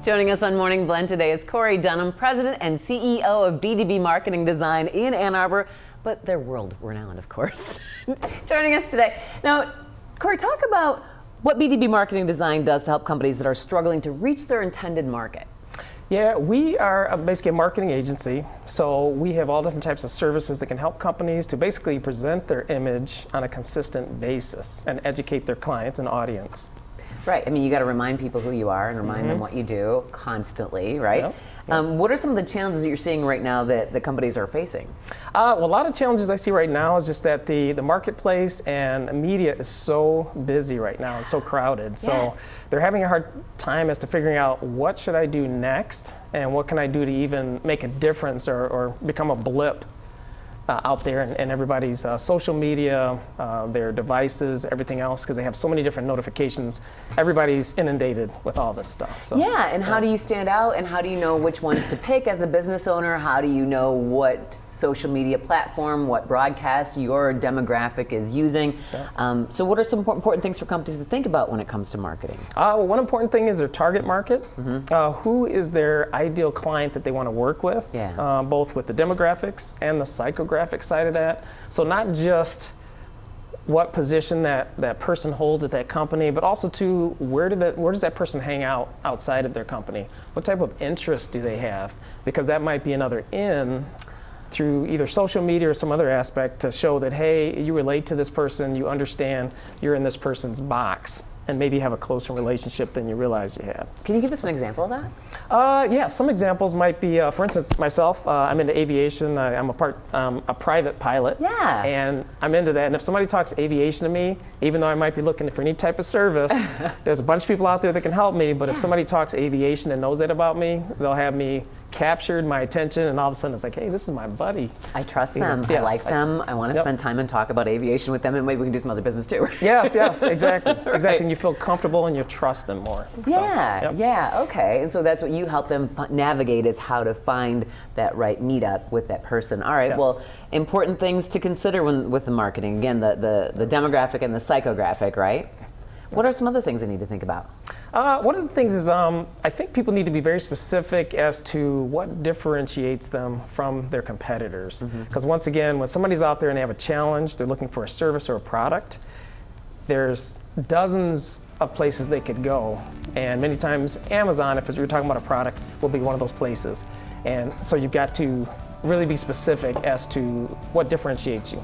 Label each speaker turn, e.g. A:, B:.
A: Joining us on Morning Blend today is Corey Dunham, President and CEO of BDB Marketing Design in Ann Arbor, but they're world renowned, of course. Joining us today. Now, Corey, talk about what BDB Marketing Design does to help companies that are struggling to reach their intended market.
B: Yeah, we are basically a marketing agency, so we have all different types of services that can help companies to basically present their image on a consistent basis and educate their clients and audience.
A: Right. I mean, you got to remind people who you are and remind them what you do constantly, right?
B: Yep. Yep.
A: What are some of the challenges that you're seeing right now that the companies are facing?
B: Well, a lot of challenges I see right now is just that the marketplace and media is so busy right now and so crowded. So
A: Yes.
B: they're having a hard time as to figuring out what should I do next and what can I do to even make a difference or become a blip out there in everybody's social media, their devices, everything else, because they have so many different notifications. Everybody's inundated with all this stuff. So,
A: yeah, and how do you stand out, and how do you know which ones to pick as a business owner? How do you know what social media platform, what broadcast your demographic is using?
B: Yeah.
A: So what are some important things for companies to think about when it comes to marketing?
B: Well, one important thing is their target market. Who is their ideal client that they want to work with?
A: Yeah.
B: Both with the demographics and the psychographic side of that. So not just what position that person holds at that company, but also to where does that person hang out outside of their company? What type of interests do they have? Because that might be another in through either social media or some other aspect to show that, hey, you relate to this person, you understand you're in this person's box, and maybe have a closer relationship than you realized you had.
A: Can you give us an example of that?
B: Yeah, some examples might be, for instance, myself, I'm into aviation. I'm a private pilot.
A: Yeah.
B: And I'm into that. And if somebody talks aviation to me, even though I might be looking for any type of service, there's a bunch of people out there that can help me. But if somebody talks aviation and knows that about me, they'll have me captured, my attention, and all of a sudden it's like, hey, this is my buddy.
A: I trust them.
B: Yes.
A: I like them. I want to
B: Yep.
A: spend time and talk about aviation with them, and maybe we can do some other business too.
B: Yes, exactly. Exactly. And you feel comfortable and you trust them more.
A: Yeah,
B: So, yep.
A: yeah, okay. And so that's what you help them navigate, is how to find that right meetup with that person. All right,
B: Yes.
A: well, important things to consider with the marketing. Again, the demographic and the psychographic, right? What are some other things they need to think about?
B: One of the things is I think people need to be very specific as to what differentiates them from their competitors. Because once again, when somebody's out there and they have a challenge, they're looking for a service or a product, there's dozens of places they could go. And many times Amazon, if you're talking about a product, will be one of those places. And so you've got to really be specific as to what differentiates you.